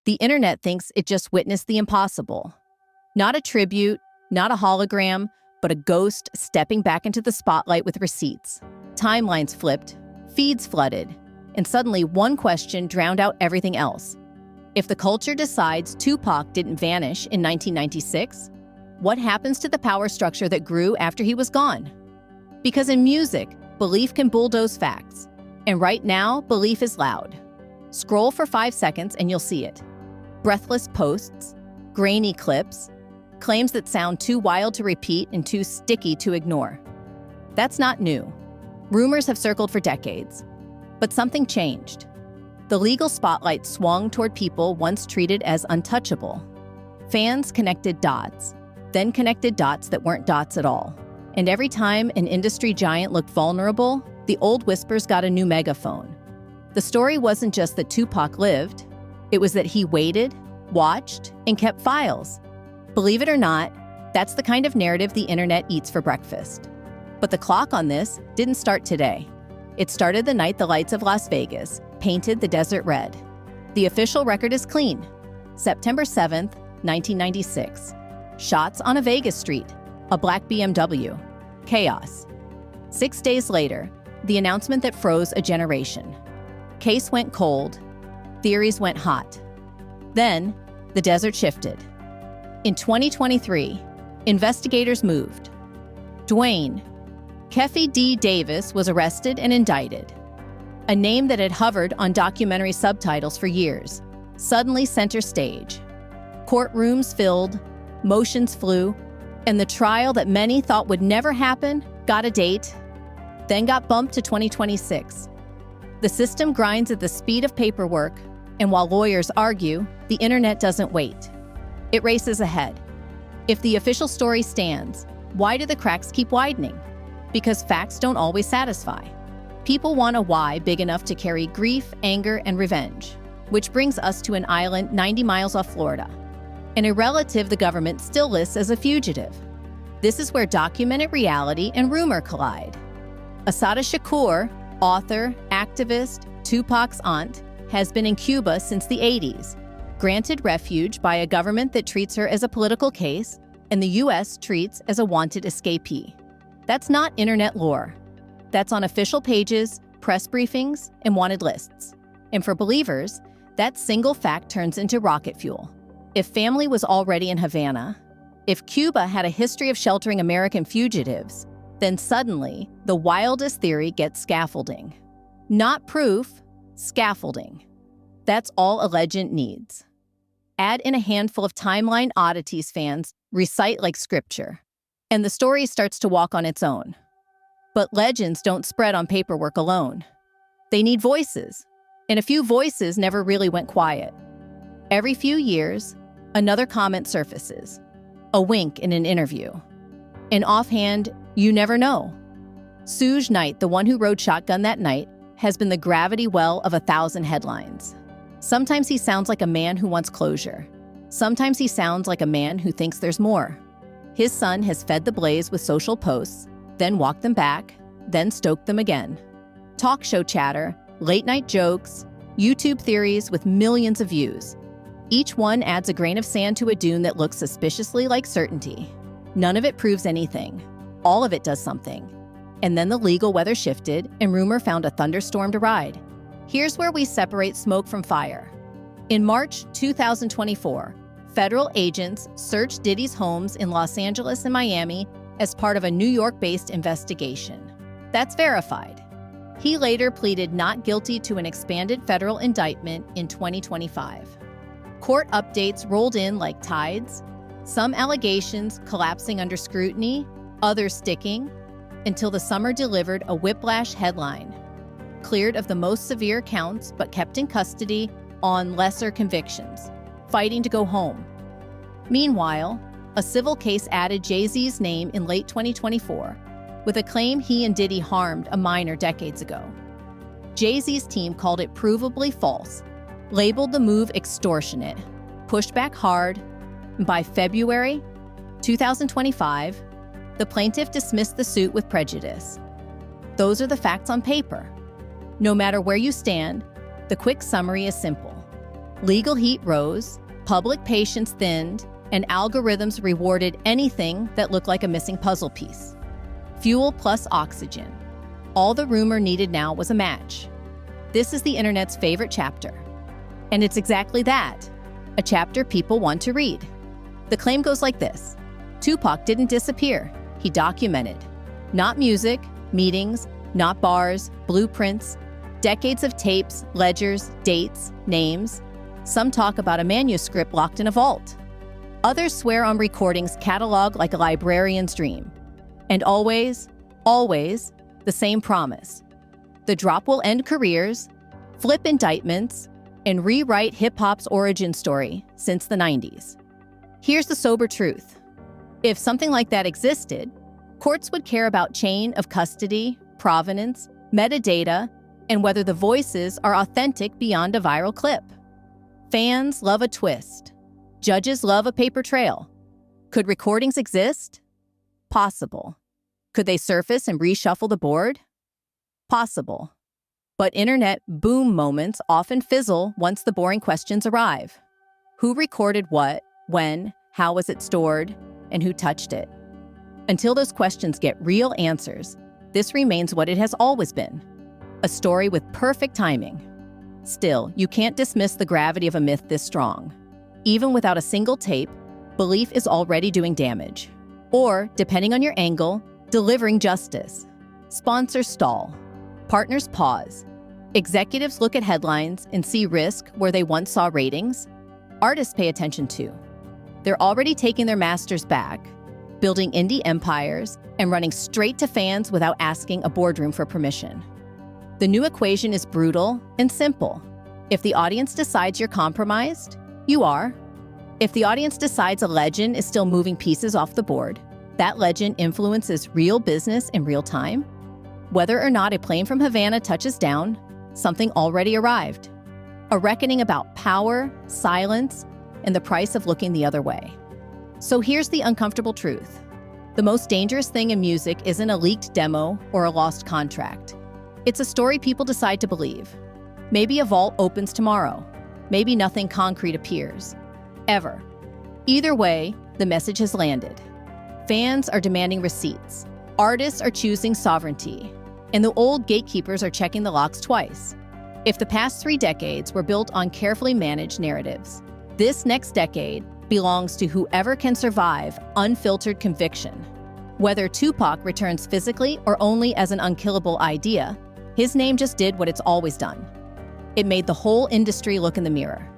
The internet thinks it just witnessed the impossible. Not a tribute, not a hologram, but a ghost stepping back into the spotlight with receipts. Timelines flipped, feeds flooded, and suddenly one question drowned out everything else. If the culture decides Tupac didn't vanish in 1996, what happens to the power structure that grew after he was gone? Because in music, belief can bulldoze facts. And right now, belief is loud. Scroll for 5 seconds and you'll see it. Breathless posts, grainy clips, claims that sound too wild to repeat and too sticky to ignore. That's not new. Rumors have circled for decades. But something changed. The legal spotlight swung toward people once treated as untouchable. Fans connected dots, then connected dots that weren't dots at all. And every time an industry giant looked vulnerable, the old whispers got a new megaphone. The story wasn't just that Tupac lived, it was that he waited, watched, and kept files. Believe it or not, that's the kind of narrative the internet eats for breakfast. But the clock on this didn't start today. It started the night the lights of Las Vegas painted the desert red. The official record is clean. September 7th, 1996. Shots on a Vegas street, a black BMW. Chaos. 6 days later, the announcement that froze a generation. Case went cold, theories went hot. Then, the desert shifted. In 2023, investigators moved. Dwayne Keffe D. Davis was arrested and indicted. A name that had hovered on documentary subtitles for years, suddenly center stage. Courtrooms filled, motions flew, and the trial that many thought would never happen got a date, then got bumped to 2026. The system grinds at the speed of paperwork, and while lawyers argue, the internet doesn't wait. It races ahead. If the official story stands, why do the cracks keep widening? Because facts don't always satisfy. People want a why big enough to carry grief, anger, and revenge. Which brings us to an island 90 miles off Florida, and a relative the government still lists as a fugitive. This is where documented reality and rumor collide. Assata Shakur, author, activist, Tupac's aunt, has been in Cuba since the 80s, granted refuge by a government that treats her as a political case, and the U.S. treats as a wanted escapee. That's not internet lore. That's on official pages, press briefings, and wanted lists. And for believers, that single fact turns into rocket fuel. If family was already in Havana, if Cuba had a history of sheltering American fugitives, then suddenly the wildest theory gets scaffolding. Not proof, scaffolding. That's all a legend needs. Add in a handful of timeline oddities fans recite like scripture, and the story starts to walk on its own. But legends don't spread on paperwork alone. They need voices, and a few voices never really went quiet. Every few years, another comment surfaces, a wink in an interview. And offhand, you never know. Suge Knight, the one who rode shotgun that night, has been the gravity well of 1,000 headlines. Sometimes he sounds like a man who wants closure. Sometimes he sounds like a man who thinks there's more. His son has fed the blaze with social posts, then walked them back, then stoked them again. Talk show chatter, late-night jokes, YouTube theories with millions of views. Each one adds a grain of sand to a dune that looks suspiciously like certainty. None of it proves anything. All of it does something. And then the legal weather shifted, and rumor found a thunderstorm to ride. Here's where we separate smoke from fire. In March 2024, federal agents searched Diddy's homes in Los Angeles and Miami as part of a New York-based investigation. That's verified. He later pleaded not guilty to an expanded federal indictment in 2025. Court updates rolled in like tides, some allegations collapsing under scrutiny, others sticking, until the summer delivered a whiplash headline. Cleared of the most severe counts but kept in custody on lesser convictions, fighting to go home. Meanwhile, a civil case added Jay-Z's name in late 2024 with a claim he and Diddy harmed a minor decades ago. Jay-Z's team called it provably false, labeled the move extortionate, pushed back hard, and by February 2025, the plaintiff dismissed the suit with prejudice. Those are the facts on paper. No matter where you stand, the quick summary is simple. Legal heat rose, public patience thinned, and algorithms rewarded anything that looked like a missing puzzle piece. Fuel plus oxygen. All the rumor needed now was a match. This is the internet's favorite chapter. And it's exactly that, a chapter people want to read. The claim goes like this: Tupac didn't disappear, he documented. Not music, meetings, not bars, blueprints, decades of tapes, ledgers, dates, names. Some talk about a manuscript locked in a vault. Others swear on recordings cataloged like a librarian's dream. And always, always, the same promise. The drop will end careers, flip indictments, and rewrite hip-hop's origin story since the 90s. Here's the sober truth. If something like that existed, courts would care about chain of custody, provenance, metadata, and whether the voices are authentic beyond a viral clip. Fans love a twist. Judges love a paper trail. Could recordings exist? Possible. Could they surface and reshuffle the board? Possible. But internet boom moments often fizzle once the boring questions arrive. Who recorded what, when, how was it stored, and who touched it? Until those questions get real answers, this remains what it has always been: a story with perfect timing. Still, you can't dismiss the gravity of a myth this strong. Even without a single tape, belief is already doing damage. Or, depending on your angle, delivering justice. Sponsors stall. Partners pause. Executives look at headlines and see risk where they once saw ratings. Artists pay attention too. They're already taking their masters back, building indie empires, and running straight to fans without asking a boardroom for permission. The new equation is brutal and simple. If the audience decides you're compromised, you are. If the audience decides a legend is still moving pieces off the board, that legend influences real business in real time. Whether or not a plane from Havana touches down, something already arrived. A reckoning about power, silence, and the price of looking the other way. So here's the uncomfortable truth. The most dangerous thing in music isn't a leaked demo or a lost contract. It's a story people decide to believe. Maybe a vault opens tomorrow. Maybe nothing concrete appears. Ever. Either way, the message has landed. Fans are demanding receipts. Artists are choosing sovereignty. And the old gatekeepers are checking the locks twice. If the past 3 decades were built on carefully managed narratives, this next decade belongs to whoever can survive unfiltered conviction. Whether Tupac returns physically or only as an unkillable idea, his name just did what it's always done. It made the whole industry look in the mirror.